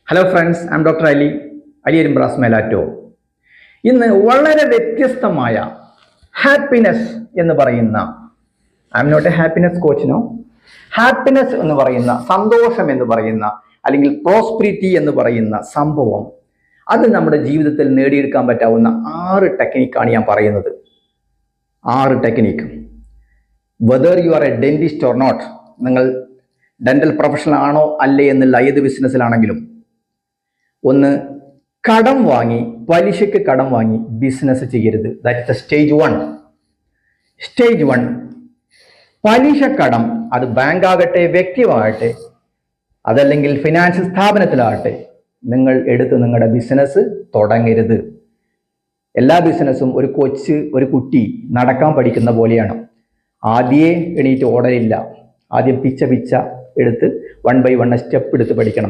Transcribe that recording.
Hello friends, I am doctor Ali എരുമ്പ്രാസ് മേലാറ്റോ. ഇന്ന് വളരെ വ്യത്യസ്തമായ ഹാപ്പിനെസ് എന്ന് പറയുന്ന, I am not a happiness കോച്ചിനോ, ഹാപ്പിനെസ് എന്ന് പറയുന്ന, സന്തോഷം എന്ന് പറയുന്ന, അല്ലെങ്കിൽ പ്രോസ്പെരിറ്റി എന്ന് പറയുന്ന സംഭവം, അത് നമ്മുടെ ജീവിതത്തിൽ നേടിയെടുക്കാൻ പറ്റാവുന്ന 6 ടെക്നിക്കാണ് ഞാൻ പറയുന്നത്. 6 technique. Whether you are a dentist or not, നിങ്ങൾ ഡെന്റൽ പ്രൊഫഷണൽ ആണോ അല്ലേ എന്നുള്ള ഏത് ബിസിനസ്സിലാണെങ്കിലും, ഒന്ന്, കടം വാങ്ങി, പലിശക്ക് കടം വാങ്ങി ബിസിനസ് ചെയ്യരുത്. That is stage 1. സ്റ്റേജ് 1, പലിശ കടം, അത് ബാങ്ക് ആകട്ടെ, വ്യക്തിയാകട്ടെ, അതല്ലെങ്കിൽ ഫിനാൻഷ്യൽ സ്ഥാപനത്തിലാകട്ടെ, നിങ്ങൾ എടുത്ത് നിങ്ങളുടെ ബിസിനസ് തുടങ്ങരുത്. എല്ലാ ബിസിനസ്സും ഒരു കുട്ടി നടക്കാൻ പഠിക്കുന്ന പോലെയാണ്. ആദ്യമേ എണീറ്റ് ഓടലില്ല. ആദ്യം പിച്ച എടുത്ത് 1 by 1 സ്റ്റെപ്പ് എടുത്ത് പഠിക്കണം.